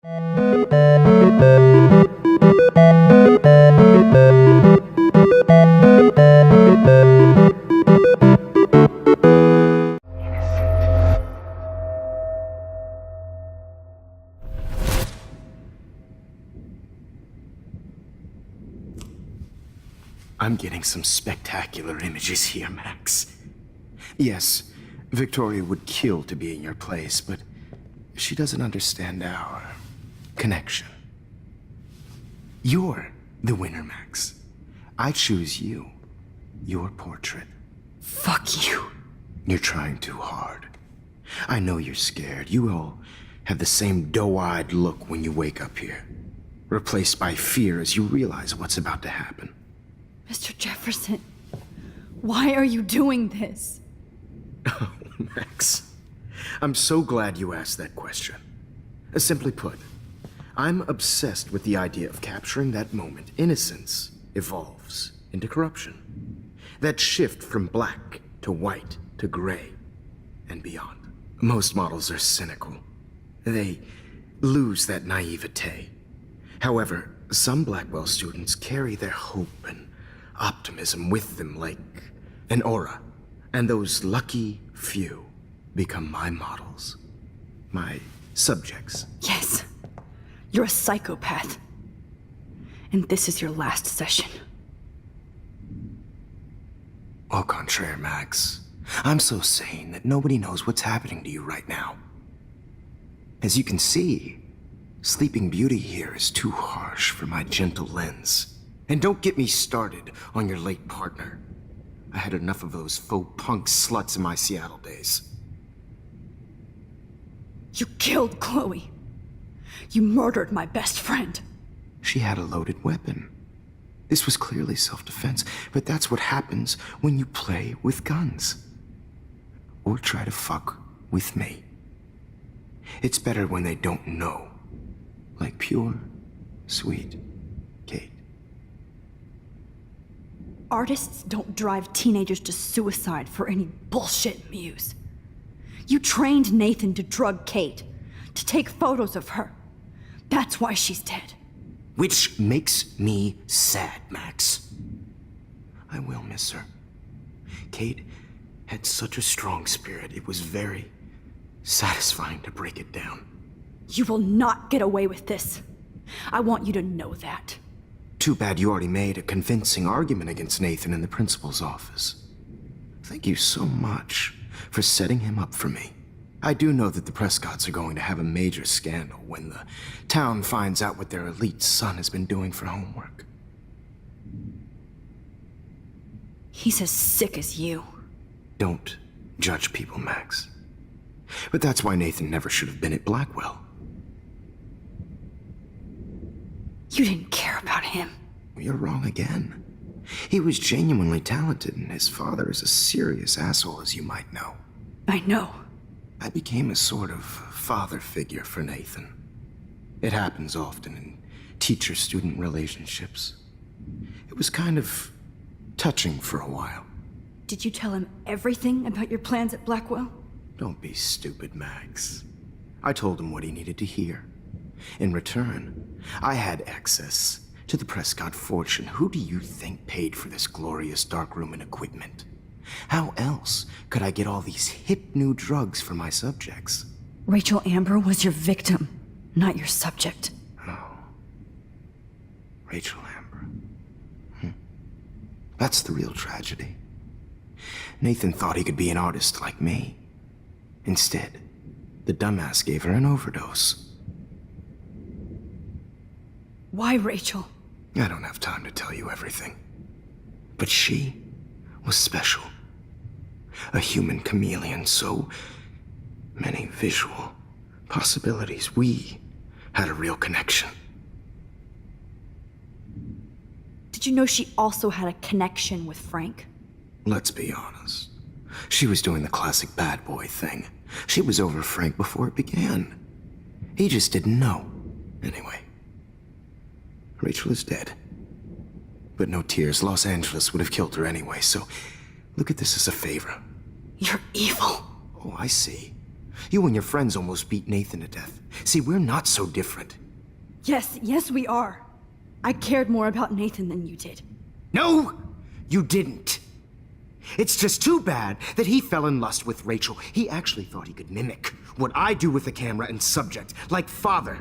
I'm getting some spectacular images here, Max. Yes, Victoria would kill to be in your place, but she doesn't understand our connection. You're the winner, Max. I choose you. Your portrait. Fuck you. You're trying too hard. I know you're scared. You all have the same doe-eyed look when you wake up here, replaced by fear as you realize what's about to happen. Mr. Jefferson, why are you doing this? Oh, Max, I'm so glad you asked that question. Simply put, I'm obsessed with the idea of capturing that moment innocence evolves into corruption. That shift from black to white to gray and beyond. Most models are cynical. They lose that naivete. However, some Blackwell students carry their hope and optimism with them like an aura. And those lucky few become my models. My subjects. Yes. You're a psychopath. And this is your last session. Au contraire, Max. I'm so sane that nobody knows what's happening to you right now. As you can see, Sleeping Beauty here is too harsh for my gentle lens. And don't get me started on your late partner. I had enough of those faux punk sluts in my Seattle days. You killed Chloe. You murdered my best friend. She had a loaded weapon. This was clearly self-defense, but that's what happens when you play with guns. Or try to fuck with me. It's better when they don't know. Like pure, sweet Kate. Artists don't drive teenagers to suicide for any bullshit muse. You trained Nathan to drug Kate, to take photos of her. That's why she's dead. Which makes me sad, Max. I will miss her. Kate had such a strong spirit, it was very satisfying to break it down. You will not get away with this. I want you to know that. Too bad you already made a convincing argument against Nathan in the principal's office. Thank you so much for setting him up for me. I do know that the Prescotts are going to have a major scandal when the town finds out what their elite son has been doing for homework. He's as sick as you. Don't judge people, Max. But that's why Nathan never should have been at Blackwell. You didn't care about him. You're wrong again. He was genuinely talented, and his father is a serious asshole, as you might know. I know. I became a sort of father figure for Nathan. It happens often in teacher-student relationships. It was kind of touching for a while. Did you tell him everything about your plans at Blackwell? Don't be stupid, Max. I told him what he needed to hear. In return, I had access to the Prescott fortune. Who do you think paid for this glorious darkroom and equipment? How else could I get all these hip new drugs for my subjects? Rachel Amber was your victim, not your subject. Oh. Rachel Amber. That's the real tragedy. Nathan thought he could be an artist like me. Instead, the dumbass gave her an overdose. Why Rachel? I don't have time to tell you everything. But she was special. A human chameleon, so many visual possibilities. We had a real connection. Did you know she also had a connection with Frank? Let's be honest. She was doing the classic bad boy thing. She was over Frank before it began. He just didn't know. Anyway, Rachel is dead. But no tears. Los Angeles would have killed her anyway, so look at this as a favor. You're evil. Oh, I see. You and your friends almost beat Nathan to death. See, we're not so different. Yes, we are. I cared more about Nathan than you did. No, you didn't. It's just too bad that he fell in lust with Rachel. He actually thought he could mimic what I do with the camera and subject, like father,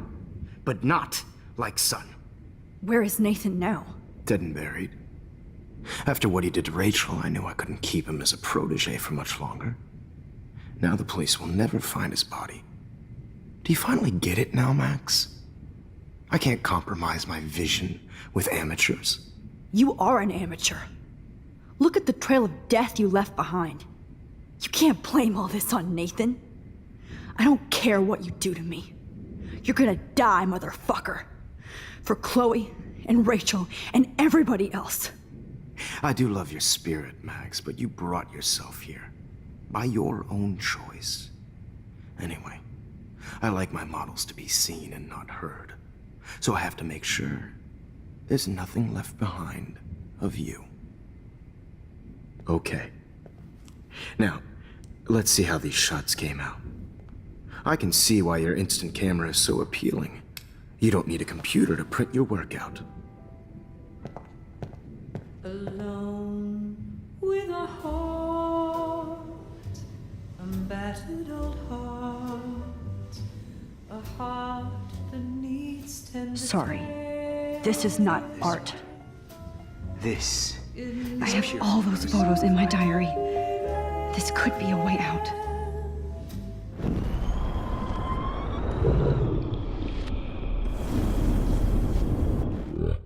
but not like son. Where is Nathan now? Dead and buried. After what he did to Rachel, I knew I couldn't keep him as a protege for much longer. Now the police will never find his body. Do you finally get it now, Max? I can't compromise my vision with amateurs. You are an amateur. Look at the trail of death you left behind. You can't blame all this on Nathan. I don't care what you do to me. You're gonna die, motherfucker. For Chloe and Rachel and everybody else. I do love your spirit, Max, but you brought yourself here. By your own choice. Anyway, I like my models to be seen and not heard. So I have to make sure there's nothing left behind of you. Okay. Now, let's see how these shots came out. I can see why your instant camera is so appealing. You don't need a computer to print your work out. Alone with a heart, a battered old heart, a heart that needs tender Sorry. care. This is not art. This I have all those photos in my diary. This could be a way out.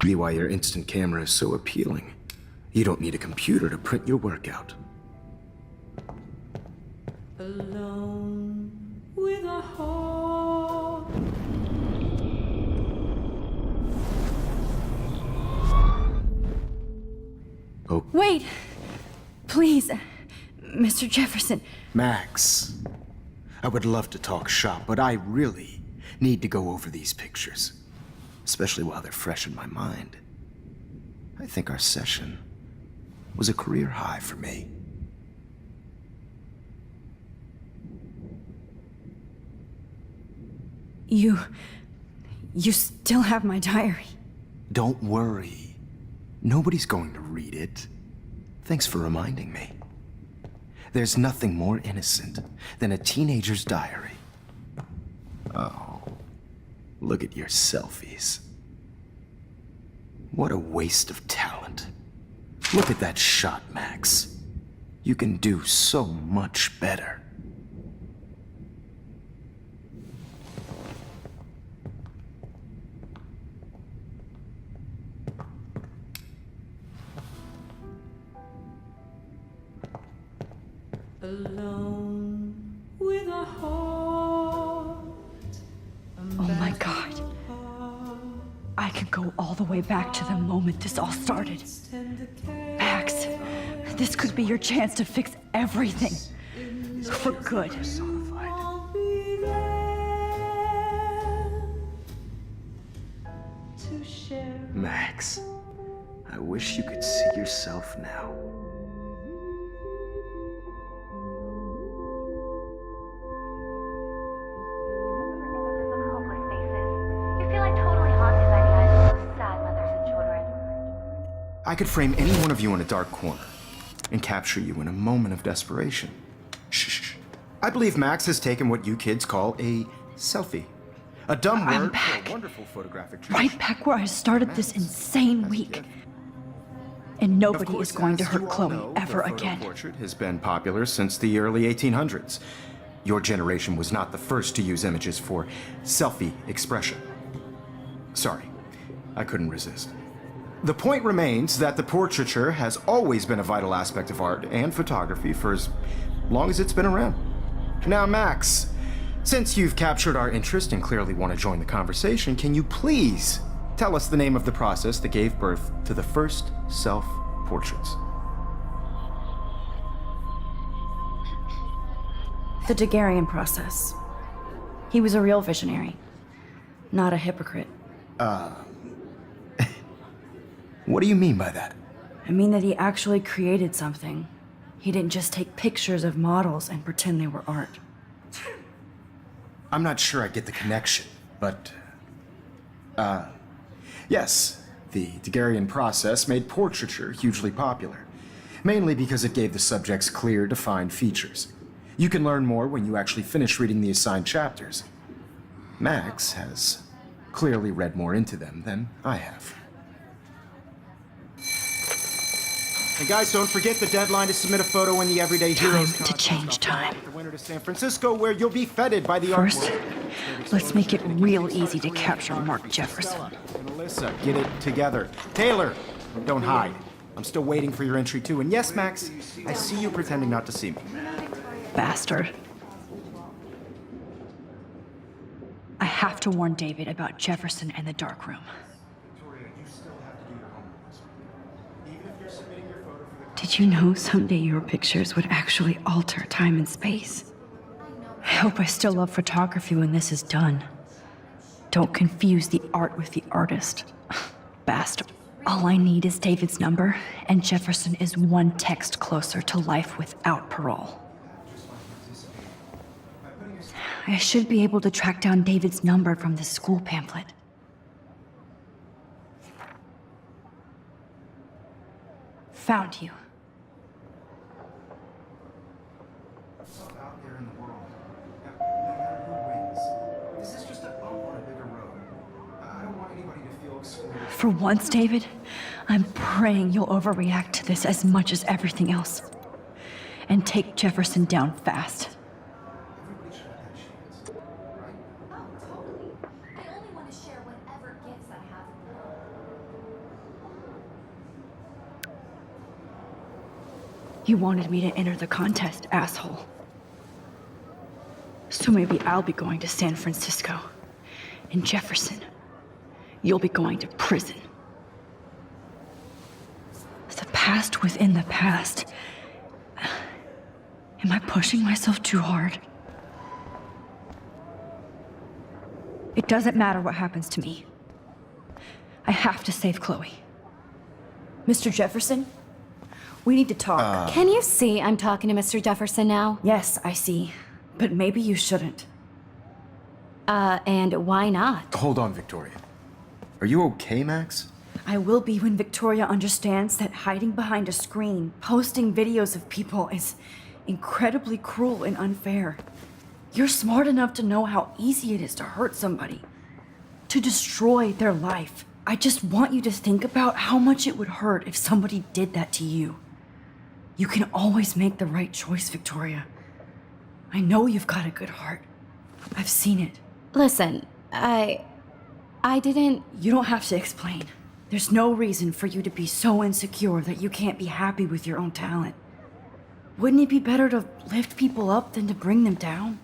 be why your instant camera is so appealing. You don't need a computer to print your work out. Alone with a heart. Oh, Wait! Please, Mr. Jefferson. Max. I would love to talk shop, but I really need to go over these pictures. Especially while they're fresh in my mind. I think our session was a career high for me. You still have my diary. Don't worry. Nobody's going to read it. Thanks for reminding me. There's nothing more innocent than a teenager's diary. Oh, look at your selfies. What a waste of talent. Look at that shot, Max. You can do so much better. Alone with a heart. Oh my God. I could go all the way back to the moment this all started. Max, this could be your chance to fix everything. For good. I'll be there to share. Max, I wish you could see yourself now. Hopeless faces. You feel like totally haunted by the eyes of those sad mothers and children. I could frame any one of you in a dark corner and capture you in a moment of desperation. Shh. I believe Max has taken what you kids call a selfie. A dumb I'm word back. for a wonderful photographic tradition. Right back where I started this insane week. And Of nobody course, is going to as hurt you all Chloe know, ever the photo again. portrait has been popular since the early 1800s. Your generation was not the first to use images for selfie expression. Sorry, I couldn't resist. The point remains that the portraiture has always been a vital aspect of art and photography for as long as it's been around. Now, Max, since you've captured our interest and clearly want to join the conversation, can you please tell us the name of the process that gave birth to the first self-portraits? The Daguerrean process. He was a real visionary, not a hypocrite. What do you mean by that? I mean that he actually created something. He didn't just take pictures of models and pretend they were art. I'm not sure I get the connection, but... yes, the Daguerrean process made portraiture hugely popular, mainly because it gave the subjects clear, defined features. You can learn more when you actually finish reading the assigned chapters. Max has clearly read more into them than I have. And guys, don't forget the deadline to submit a photo in the Everyday Heroes Time to change time. The winter to San Francisco, where you'll be feted by the art First, world. let's make it real easy to capture Mark Jefferson. And Alyssa, get it together. Taylor, don't hide. I'm still waiting for your entry too. And yes, Max, I see you pretending not to see me. Bastard. I have to warn David about Jefferson and the dark room. Did you know someday your pictures would actually alter time and space? I hope I still love photography when this is done. Don't confuse the art with the artist. Bastard. All I need is David's number, and Jefferson is one text closer to life without parole. I should be able to track down David's number from the school pamphlet. Found you. Out there in the world, no matter who wins, this is just a bump on a bigger road. I don't want anybody to feel excluded. For once, David, I'm praying you'll overreact to this as much as everything else. And take Jefferson down fast. Everybody should have that chance, right? Oh, totally. I only want to share whatever gifts I have. You wanted me to enter the contest, asshole. So maybe I'll be going to San Francisco. And Jefferson, you'll be going to prison. The past within the past. Am I pushing myself too hard? It doesn't matter what happens to me. I have to save Chloe. Mr. Jefferson, we need to talk. Can you see I'm talking to Mr. Jefferson now? Yes, I see. But maybe you shouldn't. And why not? Hold on, Victoria. Are you okay, Max? I will be when Victoria understands that hiding behind a screen, posting videos of people is incredibly cruel and unfair. You're smart enough to know how easy it is to hurt somebody, to destroy their life. I just want you to think about how much it would hurt if somebody did that to you. You can always make the right choice, Victoria. I know you've got a good heart. I've seen it. Listen, I didn't... You don't have to explain. There's no reason for you to be so insecure that you can't be happy with your own talent. Wouldn't it be better to lift people up than to bring them down?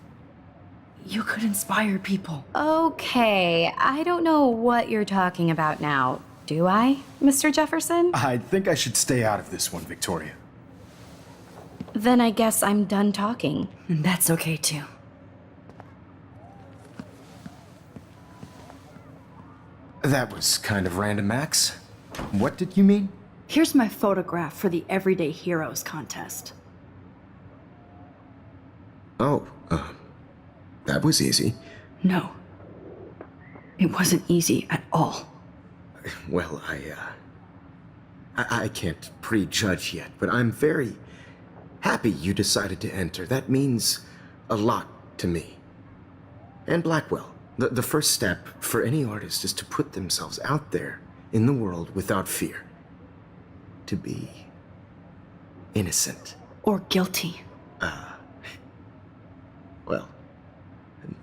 You could inspire people. Okay, I don't know what you're talking about now. Do I, Mr. Jefferson? I think I should stay out of this one, Victoria. Then I guess I'm done talking. And that's okay too. That was kind of random, Max. What did you mean? Here's my photograph for the Everyday Heroes contest. Oh, that was easy. No. It wasn't easy at all. Well, I can't prejudge yet, but I'm very happy you decided to enter. That means a lot to me. And Blackwell. The first step for any artist is to put themselves out there in the world without fear. To be innocent. Or guilty. Well,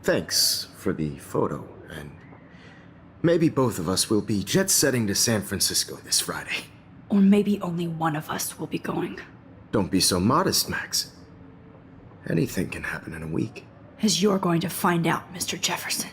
thanks for the photo, and maybe both of us will be jet-setting to San Francisco this Friday. Or maybe only one of us will be going. Don't be so modest, Max. Anything can happen in a week. As you're going to find out, Mr. Jefferson.